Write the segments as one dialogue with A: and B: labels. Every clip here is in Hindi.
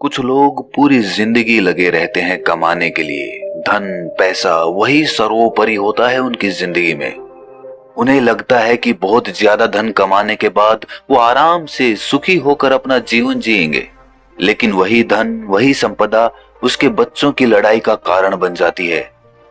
A: कुछ लोग पूरी जिंदगी लगे रहते हैं कमाने के लिए। धन पैसा वही सर्वोपरि होता है उनकी जिंदगी में। उन्हें लगता है कि बहुत ज्यादा धन कमाने के बाद वो आराम से सुखी होकर अपना जीवन जिएंगे, लेकिन वही धन वही संपदा उसके बच्चों की लड़ाई का कारण बन जाती है।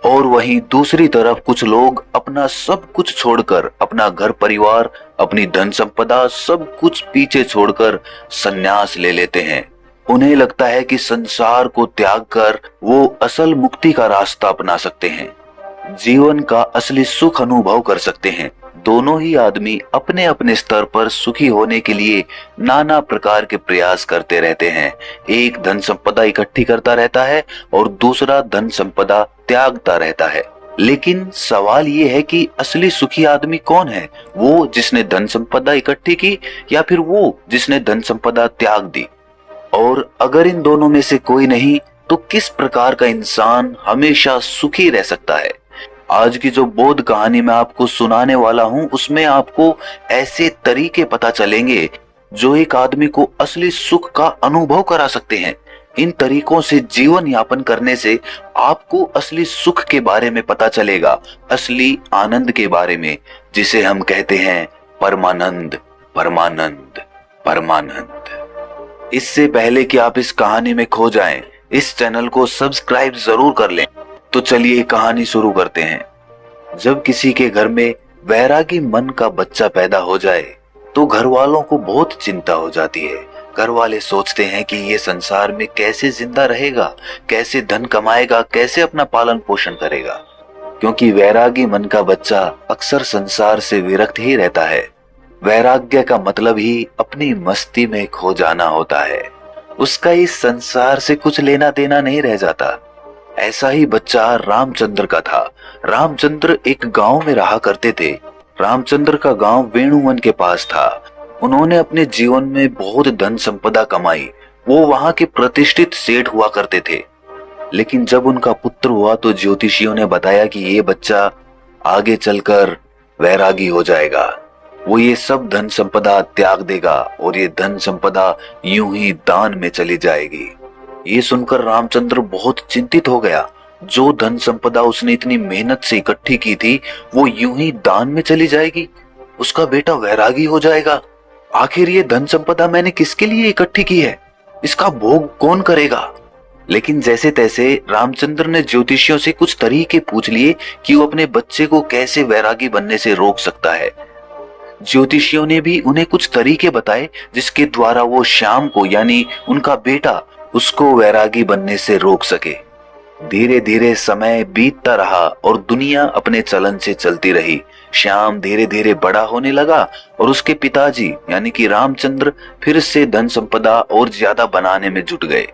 A: और वहीं दूसरी तरफ कुछ लोग अपना सब कुछ छोड़कर, अपना घर परिवार, अपनी धन संपदा सब कुछ पीछे छोड़कर संन्यास ले लेते हैं। उन्हें लगता है कि संसार को त्याग कर वो असल मुक्ति का रास्ता अपना सकते हैं, जीवन का असली सुख अनुभव कर सकते हैं। दोनों ही आदमी अपने अपने स्तर पर सुखी होने के लिए नाना प्रकार के प्रयास करते रहते हैं। एक धन संपदा इकट्ठी करता रहता है और दूसरा धन संपदा त्यागता रहता है। लेकिन सवाल ये है कि असली सुखी आदमी कौन है? वो जिसने धन संपदा इकट्ठी की या फिर वो जिसने धन संपदा त्याग दी? और अगर इन दोनों में से कोई नहीं, तो किस प्रकार का इंसान हमेशा सुखी रह सकता है? आज की जो बोध कहानी मैं आपको सुनाने वाला हूं, उसमें आपको ऐसे तरीके पता चलेंगे जो एक आदमी को असली सुख का अनुभव करा सकते हैं। इन तरीकों से जीवन यापन करने से आपको असली सुख के बारे में पता चलेगा, असली आनंद के बारे में, जिसे हम कहते हैं परमानंद, परमानंद, परमानंद। इससे पहले कि आप इस कहानी में खो जाएं, इस चैनल को सब्सक्राइब जरूर कर लें। तो चलिए कहानी शुरू करते हैं। जब किसी के घर में वैरागी मन का बच्चा पैदा हो जाए तो घर वालों को बहुत चिंता हो जाती है। घर वाले सोचते हैं कि ये संसार में कैसे जिंदा रहेगा, कैसे धन कमाएगा, कैसे अपना पालन पोषण करेगा, क्योंकि वैरागी मन का बच्चा अक्सर संसार से विरक्त ही रहता है। वैराग्य का मतलब ही अपनी मस्ती में खो जाना होता है। उसका इस संसार से कुछ लेना देना नहीं रह जाता। ऐसा ही बच्चा रामचंद्र का था। रामचंद्र एक गांव में रहा करते थे। रामचंद्र का गांव वेणुवन के पास था। उन्होंने अपने जीवन में बहुत धन संपदा कमाई। वो वहां के प्रतिष्ठित सेठ हुआ करते थे। लेकिन जब उनका पुत्र हुआ तो ज्योतिषियों ने बताया कि ये बच्चा आगे चलकर वैरागी हो जाएगा। वो ये सब धन संपदा त्याग देगा और ये धन संपदा यूं ही दान में चली जाएगी। ये सुनकर रामचंद्र बहुत चिंतित हो गया। जो धन संपदा उसने इतनी मेहनत से इकट्ठी की थी वो यूं ही दान में चली जाएगी। उसका बेटा वैरागी हो जाएगा। आखिर ये धन संपदा मैंने किसके लिए इकट्ठी की है? इसका भोग कौन करेगा? लेकिन जैसे तैसे रामचंद्र ने ज्योतिषियों से कुछ तरीके पूछ लिए कि वो अपने बच्चे को कैसे वैरागी बनने से रोक सकता है। ज्योतिषियों ने भी उन्हें कुछ तरीके बताए जिसके द्वारा वो श्याम को, यानी उनका बेटा, उसको वैरागी बनने से रोक सके। धीरे धीरे समय बीतता रहा और दुनिया अपने चलन से चलती रही। श्याम धीरे धीरे बड़ा होने लगा और उसके पिताजी यानी कि रामचंद्र फिर से धन संपदा और ज्यादा बनाने में जुट गए।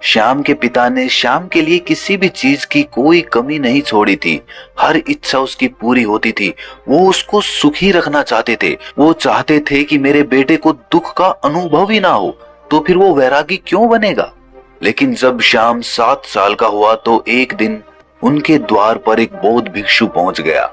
A: श्याम के पिता ने श्याम के लिए किसी भी चीज की कोई कमी नहीं छोड़ी थी। हर इच्छा उसकी पूरी होती थी। वो उसको सुखी रखना चाहते थे। वो चाहते थे कि मेरे बेटे को दुख का अनुभव ही ना हो, तो फिर वो वैरागी क्यों बनेगा? लेकिन जब श्याम 7 साल का हुआ तो एक दिन उनके द्वार पर एक बौद्ध भिक्षु पहुंच गया।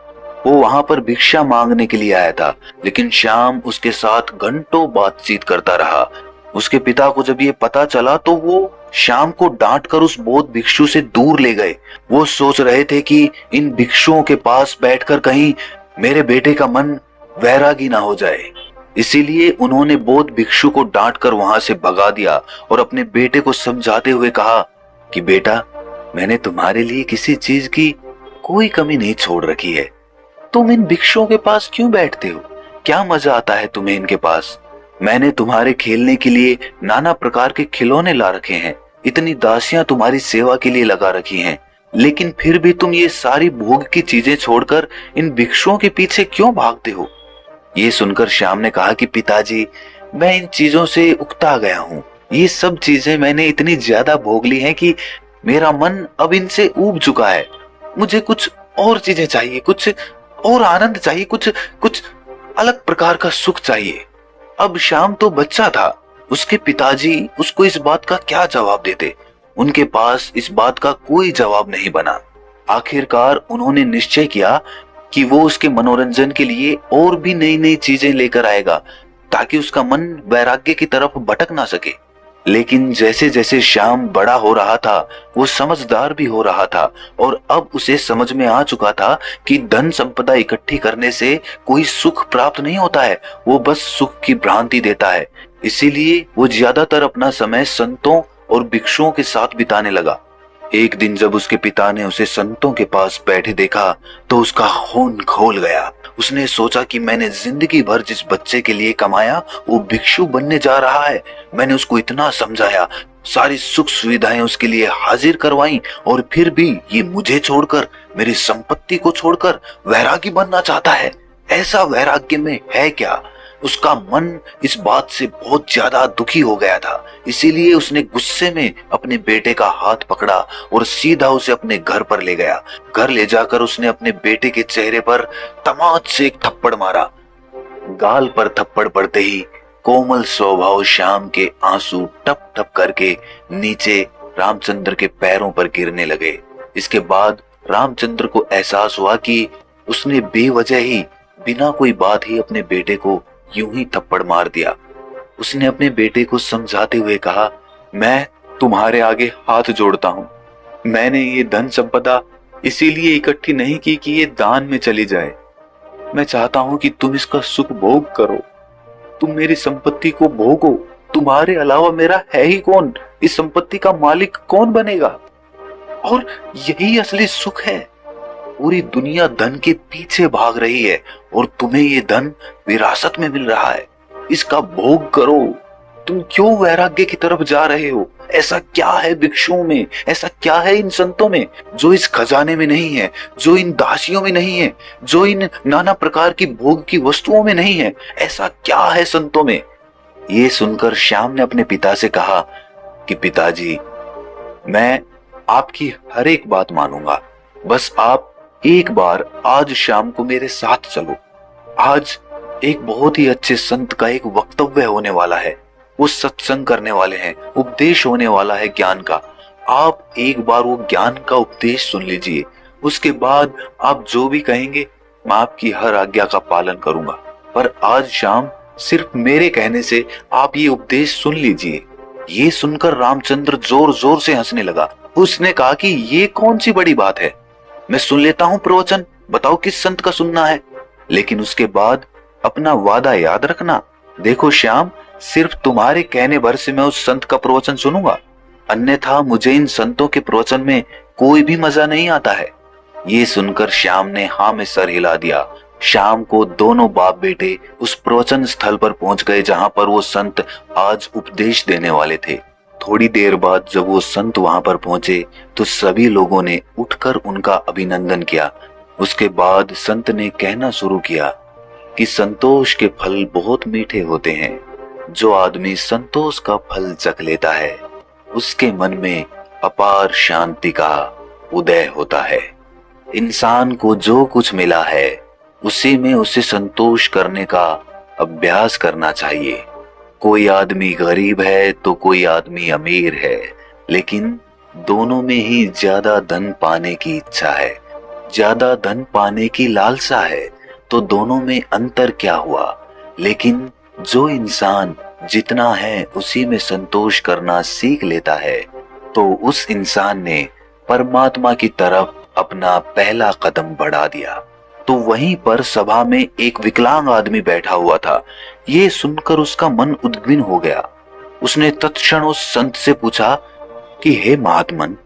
A: वो वहां पर भिक्षा मांगने के लिए आया था, लेकिन श्याम उसके साथ घंटों बातचीत करता रहा। उसके पिता को जब ये पता चला तो वो श्याम को डांटकर उस बौद्ध भिक्षु से दूर ले गए। वो सोच रहे थे कि इन भिक्षुओं के पास बैठकर कहीं मेरे बेटे का मन वैरागी ना हो जाए। इसीलिए उन्होंने बौद्ध भिक्षु को डांटकर वहां से भगा दिया और अपने बेटे को समझाते हुए कहा कि बेटा, मैंने तुम्हारे लिए किसी चीज की कोई कमी नहीं छोड़ रखी है। तुम इन भिक्षुओं के पास क्यों बैठते हो? क्या मजा आता है तुम्हें इनके पास? मैंने तुम्हारे खेलने के लिए नाना प्रकार के खिलौने ला रखे हैं। इतनी दासियां तुम्हारी सेवा के लिए लगा रखी हैं, लेकिन फिर भी तुम ये सारी भोग की चीजें छोड़कर इन भिक्षुओं के पीछे क्यों भागते हो? ये सुनकर श्याम ने कहा कि पिताजी, मैं इन चीजों से उकता गया हूँ। ये सब चीजें मैंने इतनी ज्यादा भोग ली हैं कि मेरा मन अब इनसे ऊब चुका है। मुझे कुछ और चीजें चाहिए, कुछ और आनंद चाहिए, कुछ अलग प्रकार का सुख चाहिए। अब श्याम तो बच्चा था। उसके पिताजी उसको इस बात का क्या जवाब देते? उनके पास इस बात का कोई जवाब नहीं बना। आखिरकार उन्होंने निश्चय किया कि वो उसके मनोरंजन के लिए और भी नई नई चीजें लेकर आएगा ताकि उसका मन वैराग्य की तरफ भटक ना सके। लेकिन जैसे जैसे श्याम बड़ा हो रहा था वो समझदार भी हो रहा था और अब उसे समझ में आ चुका था कि धन संपदा इकट्ठी करने से कोई सुख प्राप्त नहीं होता है, वो बस सुख की भ्रांति देता है। इसीलिए वो ज्यादातर अपना समय संतों और भिक्षुओं के साथ बिताने लगा। एक दिन जब उसके पिता ने उसे संतों के पास बैठे देखा तो उसका खून खौल गया। उसने सोचा कि मैंने जिंदगी भर जिस बच्चे के लिए कमाया वो भिक्षु बनने जा रहा है। मैंने उसको इतना समझाया, सारी सुख सुविधाएं उसके लिए हाजिर करवाई और फिर भी ये मुझे छोड़कर, मेरी संपत्ति को छोड़कर वैरागी बनना चाहता है। ऐसा वैराग्य में है क्या? उसका मन इस बात से बहुत ज्यादा दुखी हो गया था। इसीलिए उसने गुस्से में अपने बेटे का हाथ पकड़ा और सीधा उसे अपने घर पर ले गया। घर ले जाकर उसने अपने बेटे के चेहरे पर तमाच से एक थप्पड़ मारा। गाल पर थप्पड़ पड़ते ही कोमल स्वभाव श्याम के आंसू टप टप करके नीचे रामचंद्र के पैरों पर गिरने लगे। इसके बाद रामचंद्र को एहसास हुआ कि उसने बेवजह ही, बिना कोई बात ही अपने बेटे को यूं ही थप्पड़ मार दिया। उसने अपने बेटे को समझाते हुए कहा, मैं तुम्हारे आगे हाथ जोड़ता हूं। मैंने ये धन संपदा इसीलिए इकट्ठी नहीं की कि ये दान में चली जाए। मैं चाहता हूं कि तुम इसका सुख भोग करो, तुम मेरी संपत्ति को भोगो। तुम्हारे अलावा मेरा है ही कौन? इस संपत्ति का मालिक कौन बनेगा? और यही असली सुख है। पूरी दुनिया धन के पीछे भाग रही है और तुम्हें ये धन विरासत में मिल रहा है। इसका भोग करो। तुम क्यों वैराग्य की तरफ जा रहे हो? ऐसा क्या है भिक्षुओं में, ऐसा क्या है इन संतों में जो इस खजाने में नहीं है, जो इन दासियों में नहीं है, जो इन नाना प्रकार की भोग की वस्तुओं में नहीं है? ऐसा क्या है संतों में? ये सुनकर श्याम ने अपने पिता से कहा कि पिताजी, मैं आपकी हर एक बात मानूंगा, बस आप एक बार आज शाम को मेरे साथ चलो। आज एक बहुत ही अच्छे संत का एक वक्तव्य होने वाला है, वो सत्संग करने वाले हैं, उपदेश होने वाला है ज्ञान का। आप एक बार वो ज्ञान का उपदेश सुन लीजिए, उसके बाद आप जो भी कहेंगे मैं आपकी हर आज्ञा का पालन करूंगा। पर आज शाम सिर्फ मेरे कहने से आप ये उपदेश सुन लीजिए। ये सुनकर रामचंद्र जोर जोर से हंसने लगा। उसने कहा कि ये कौन सी बड़ी बात है, मैं सुन लेता हूं प्रवचन, बताओ किस संत का सुनना है, लेकिन उसके बाद अपना वादा याद रखना। देखो श्याम, सिर्फ तुम्हारे कहने भर से मैं उस संत का प्रवचन सुनूंगा, अन्यथा मुझे इन संतों के प्रवचन में कोई भी मजा नहीं आता है। ये सुनकर श्याम ने हाँ में सर हिला दिया। शाम को दोनों बाप बेटे उस प्रवचन स्थल पर पहुंच गए जहां पर वो संत आज उपदेश देने वाले थे। थोड़ी देर बाद जब वो संत वहां पर पहुंचे तो सभी लोगों ने उठकर उनका अभिनंदन किया। उसके बाद संत ने कहना शुरू किया कि संतोष के फल बहुत मीठे होते हैं। जो आदमी संतोष का फल चख लेता है उसके मन में अपार शांति का उदय होता है। इंसान को जो कुछ मिला है उसी में उसे संतोष करने का अभ्यास करना चाहिए। कोई आदमी गरीब है तो कोई आदमी अमीर है, लेकिन दोनों में ही ज्यादा धन पाने की इच्छा है, ज्यादा धन पाने की लालसा है, तो दोनों में अंतर क्या हुआ? लेकिन जो इंसान जितना है उसी में संतोष करना सीख लेता है तो उस इंसान ने परमात्मा की तरफ अपना पहला कदम बढ़ा दिया। तो वहीं पर सभा में एक विकलांग आदमी बैठा हुआ था। ये सुनकर उसका मन उद्विग्न हो गया। उसने तत्क्षण उस संत से पूछा कि हे महात्मन,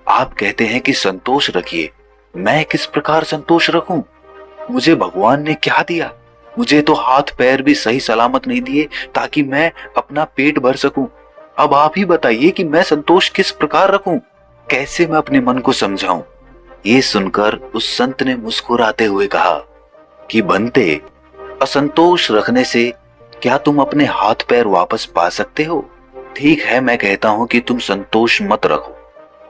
A: आप कहते हैं कि संतोष रखिए, मैं किस प्रकार संतोष रखूं? मुझे भगवान ने क्या दिया? मुझे तो हाथ पैर भी सही सलामत नहीं दिए ताकि मैं अपना पेट भर सकूं। अब आप ही बताइए कि मैं संतोष किस प्रकार रखूं? कैसे मैं अपने मन को समझाऊं? ये सुनकर उस संत ने मुस्कुराते हुए कहा कि बनते, असंतोष रखने से क्या तुम अपने हाथ पैर वापस पा सकते हो? ठीक है, मैं कहता हूं कि तुम संतोष मत रखो,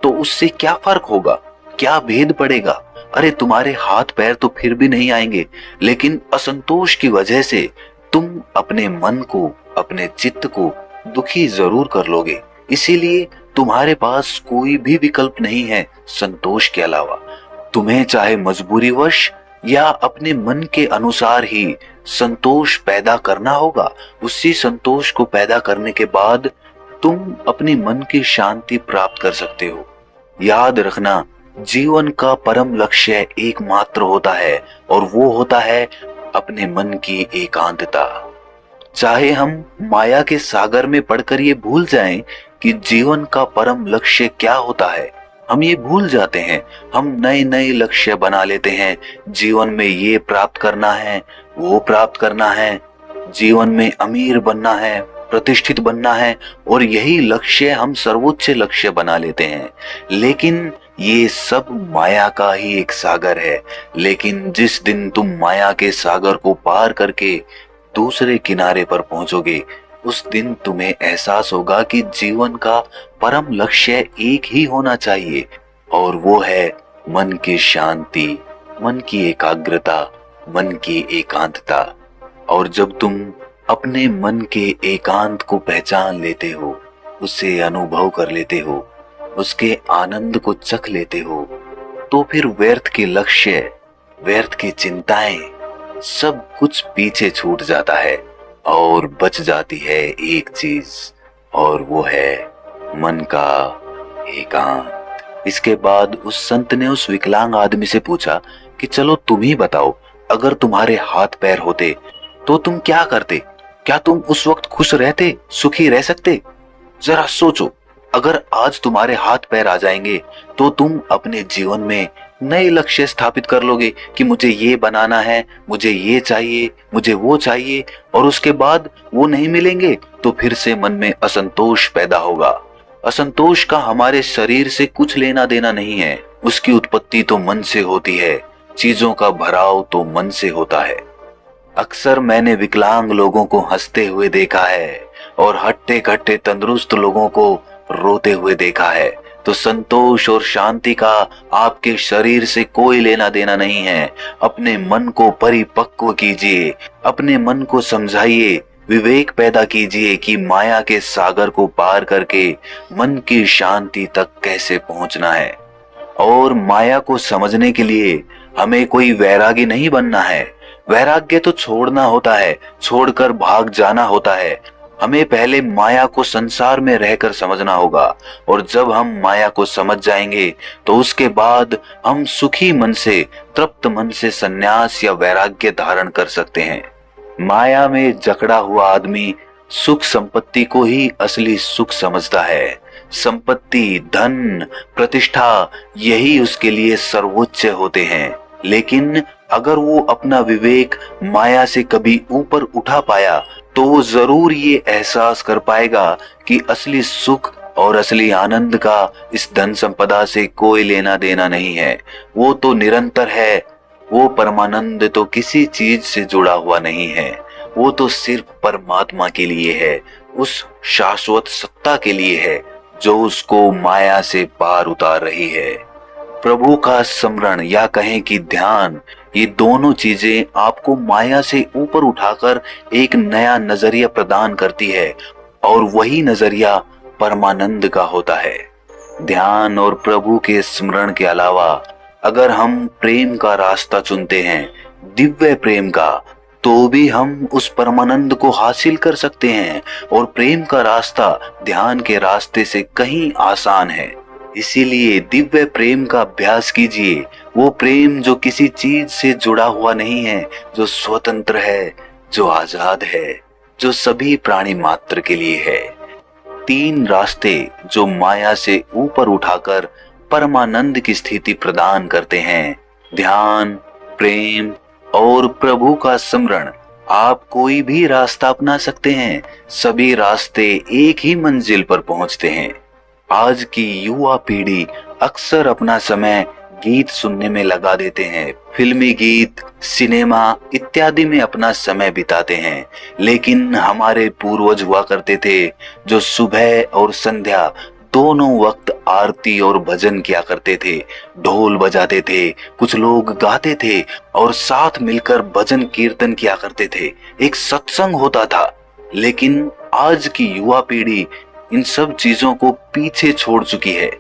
A: तो उससे क्या फर्क होगा? क्या भेद पड़ेगा? अरे तुम्हारे हाथ पैर तो फिर भी नहीं आएंगे, लेकिन असंतोष की वजह से तुम अपने मन को, अपने चित्त को दुखी जरूर कर लोगे। इसीलिए तुम्हारे पास कोई भी विकल्प नहीं है संतोष के अलावा। तुम्हें चाहे मजबूरीवश या अपने मन के अनुसार ही संतोष पैदा करना होगा। उसी संतोष को पैदा करने के बाद तुम अपने मन की शांति प्राप्त कर सकते हो। याद रखना, जीवन का परम लक्ष्य एकमात्र होता है और वो होता है अपने मन की एकांतता। चाहे हम माया के सागर में पड़कर ये भूल जाएं कि जीवन का परम लक्ष्य क्या होता है, हम ये भूल जाते हैं। हम नए नए लक्ष्य बना लेते हैं। जीवन में ये प्राप्त करना है, वो प्राप्त करना है, जीवन में अमीर बनना है, प्रतिष्ठित बनना है, और यही लक्ष्य हम सर्वोच्च लक्ष्य बना लेते हैं। लेकिन ये सब माया का ही एक सागर है। लेकिन जिस दिन तुम माया के सागर को पार करके दूसरे किनारे पर पहुंचोगे, उस दिन तुम्हें एहसास होगा कि जीवन का परम लक्ष्य एक ही होना चाहिए, और वो है मन की शांति, मन की एकाग्रता, मन की एकांतता। और जब तुम अपने मन के एकांत को पहचान लेते हो, उसे अनुभव कर लेते हो, उसके आनंद को चख लेते हो, तो फिर व्यर्थ के लक्ष्य, व्यर्थ की चिंताएं, सब कुछ पीछे छूट जाता है और बच जाती है एक चीज, और वो है मन का एकांत। इसके बाद उस संत ने उस विकलांग आदमी से पूछा कि चलो तुम ही बताओ, अगर तुम्हारे हाथ पैर होते तो तुम क्या करते? क्या तुम उस वक्त खुश रहते, सुखी रह सकते? जरा सोचो, अगर आज तुम्हारे हाथ पैर आ जाएंगे तो तुम अपने जीवन में नए लक्ष्य स्थापित कर लोगे कि मुझे ये बनाना है, मुझे ये चाहिए, मुझे वो चाहिए, और उसके बाद वो नहीं मिलेंगे तो फिर से मन में असंतोष पैदा होगा। असंतोष का हमारे शरीर से कुछ लेना देना नहीं है। उसकी उत्पत्ति तो मन से होती है, चीजों का भराव तो मन से होता है। अक्सर मैंने विकलांग लोगों को हंसते हुए देखा है और हट्टे कट्टे तंदुरुस्त लोगों को रोते हुए देखा है। तो संतोष और शांति का आपके शरीर से कोई लेना देना नहीं है। अपने मन को परिपक्व कीजिए, अपने मन को समझाइए, विवेक पैदा कीजिए कि माया के सागर को पार करके मन की शांति तक कैसे पहुंचना है। और माया को समझने के लिए हमें कोई वैरागी नहीं बनना है। वैराग्य तो छोड़ना होता है, छोड़कर भाग जाना होता है। हमें पहले माया को संसार में रहकर समझना होगा, और जब हम माया को समझ जाएंगे तो उसके बाद हम सुखी मन से, तृप्त मन से संन्यास या वैराग्य धारण कर सकते हैं। माया में जकड़ा हुआ आदमी सुख संपत्ति को ही असली सुख समझता है। संपत्ति, धन, प्रतिष्ठा, यही उसके लिए सर्वोच्च होते हैं। लेकिन अगर वो अपना विवेक माया से कभी ऊपर उठा पाया तो वो जरूर ये एहसास कर पाएगा कि असली सुख और असली आनंद का इस धन संपदा से कोई लेना देना नहीं है। वो तो निरंतर है। वो परमानंद तो किसी चीज से जुड़ा हुआ नहीं है। वो तो सिर्फ परमात्मा के लिए है, उस शाश्वत सत्ता के लिए है जो उसको माया से पार उतार रही है। प्रभु का स्मरण या कहें कि ध्यान, ये दोनों चीजें आपको माया से ऊपर उठाकर एक नया नजरिया प्रदान करती है, और वही नजरिया परमानंद का होता है। ध्यान और प्रभु के स्मरण के अलावा अगर हम प्रेम का रास्ता चुनते हैं, दिव्य प्रेम का, तो भी हम उस परमानंद को हासिल कर सकते हैं। और प्रेम का रास्ता ध्यान के रास्ते से कहीं आसान है। इसीलिए दिव्य प्रेम का अभ्यास कीजिए। वो प्रेम जो किसी चीज से जुड़ा हुआ नहीं है, जो स्वतंत्र है, जो आजाद है, जो सभी प्राणी मात्र के लिए है। 3 रास्ते जो माया से ऊपर उठाकर परमानंद की स्थिति प्रदान करते हैं, ध्यान, प्रेम और प्रभु का स्मरण। आप कोई भी रास्ता अपना सकते हैं, सभी रास्ते एक ही मंजिल पर पहुंचते हैं। आज की युवा पीढ़ी अक्सर अपना समय गीत सुनने में लगा देते हैं, फिल्मी गीत, सिनेमा इत्यादि में अपना समय बिताते हैं। लेकिन हमारे पूर्वज हुआ करते थे जो सुबह और संध्या दोनों वक्त आरती और भजन किया करते थे, ढोल बजाते थे, कुछ लोग गाते थे और साथ मिलकर भजन कीर्तन किया करते थे। एक सत्संग होता था। लेकिन आज की युवा पीढ़ी इन सब चीजों को पीछे छोड़ चुकी है।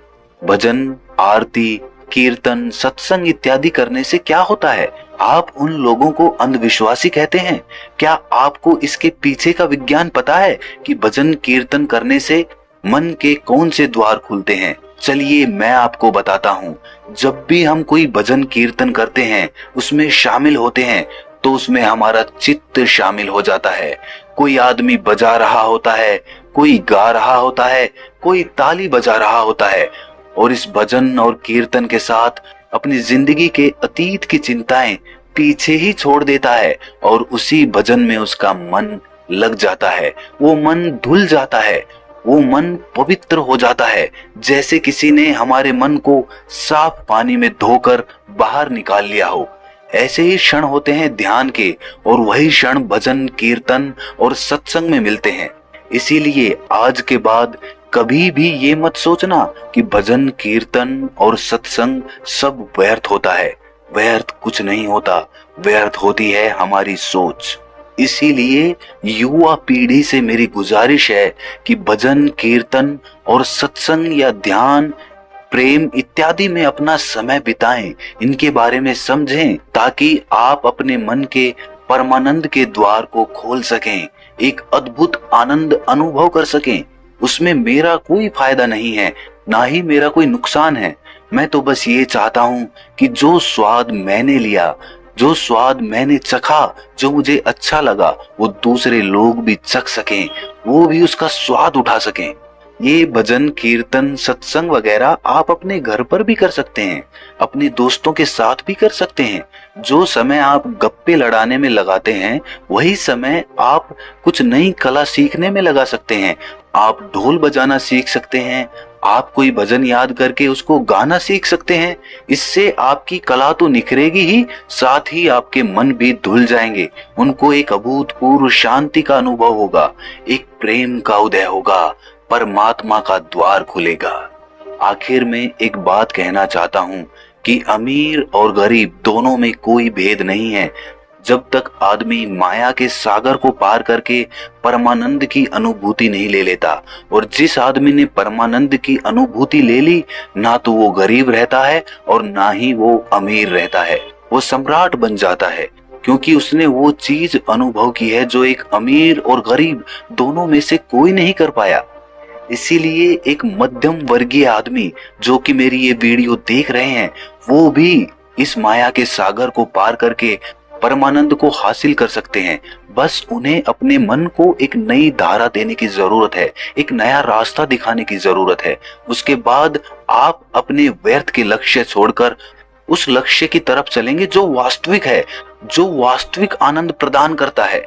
A: भजन, आरती, कीर्तन, सत्संग इत्यादि करने से क्या होता है? आप उन लोगों को अंधविश्वासी कहते हैं। क्या आपको इसके पीछे का विज्ञान पता है कि भजन कीर्तन करने से मन के कौन से द्वार खुलते हैं? चलिए मैं आपको बताता हूँ। जब भी हम कोई भजन कीर्तन करते हैं, उसमें शामिल होते हैं, तो उसमें हमारा चित्त शामिल हो जाता है। कोई आदमी बजा रहा होता है, कोई गा रहा होता है, कोई ताली बजा रहा होता है और इस भजन और कीर्तन के साथ अपनी जिंदगी के अतीत की चिंताएं पीछे ही छोड़ देता है और उसी भजन में उसका मन लग जाता है। वो मन धुल जाता है, वो मन पवित्र हो जाता है, जैसे किसी ने हमारे मन को साफ पानी में धोकर बाहर निकाल लिया हो। ऐसे ही क्षण होते हैं ध्यान के और वही क्षण भजन कीर्तन और सत्संग में मिलते हैं। इसीलिए आज के बाद कभी भी ये मत सोचना कि भजन कीर्तन और सत्संग सब व्यर्थ होता है। व्यर्थ कुछ नहीं होता, व्यर्थ होती है हमारी सोच। इसीलिए युवा पीढ़ी से मेरी गुजारिश है कि भजन कीर्तन और सत्संग या ध्यान प्रेम इत्यादि में अपना समय बिताएं, इनके बारे में समझें, ताकि आप अपने मन के परमानंद के द्वार को खोल सकें, एक अद्भुत आनंद अनुभव कर सकें। उसमें मेरा कोई फायदा नहीं है, ना ही मेरा कोई नुकसान है। मैं तो बस ये चाहता हूँ कि जो स्वाद मैंने लिया, जो स्वाद मैंने चखा, जो मुझे अच्छा लगा, वो दूसरे लोग भी चख सकें, वो भी उसका स्वाद उठा सकें। ये भजन कीर्तन सत्संग वगैरह आप अपने घर पर भी कर सकते हैं, अपने दोस्तों के साथ भी कर सकते हैं। जो समय आप गप्पे लड़ाने में लगाते हैं, वही समय आप कुछ नई कला सीखने में लगा सकते हैं। आप ढोल बजाना सीख सकते हैं, आप कोई भजन याद करके उसको गाना सीख सकते हैं। इससे आपकी कला तो निखरेगी ही, साथ ही आपके मन भी धुल जाएंगे। उनको एक अभूतपूर्व शांति का अनुभव होगा, एक प्रेम का उदय होगा, परमात्मा का द्वार खुलेगा। आखिर में एक बात कहना चाहता हूँ कि अमीर और गरीब दोनों में कोई भेद नहीं है। जब तक आदमी माया के सागर को पार करके परमानंद की अनुभूति नहीं ले लेता, और जिस आदमी ने परमानंद की अनुभूति ले ली, ना तो वो गरीब रहता है और ना ही वो अमीर रहता है। वो सम्राट बन जाता है, क्योंकि उसने वो चीज अनुभव की है जो एक अमीर और गरीब दोनों में से कोई नहीं कर पाया। इसीलिए एक मध्यम वर्गीय आदमी जो कि मेरी ये वीडियो देख रहे हैं, वो भी इस माया के सागर को पार करके परमानंद को हासिल कर सकते हैं। बस उन्हें अपने मन को एक नई धारा देने की जरूरत है, एक नया रास्ता दिखाने की जरूरत है। उसके बाद आप अपने व्यर्थ के लक्ष्य छोड़कर उस लक्ष्य की तरफ चलेंगे जो वास्तविक है, जो वास्तविक आनंद प्रदान करता है।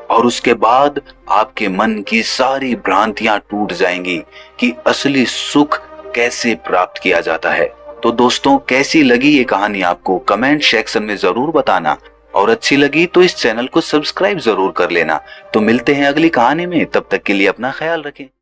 A: और उसके बाद आपके मन की सारी भ्रांतियां टूट जाएंगी कि असली सुख कैसे प्राप्त किया जाता है। तो दोस्तों, कैसी लगी ये कहानी आपको कमेंट सेक्शन में जरूर बताना, और अच्छी लगी तो इस चैनल को सब्सक्राइब जरूर कर लेना। तो मिलते हैं अगली कहानी में, तब तक के लिए अपना ख्याल रखें।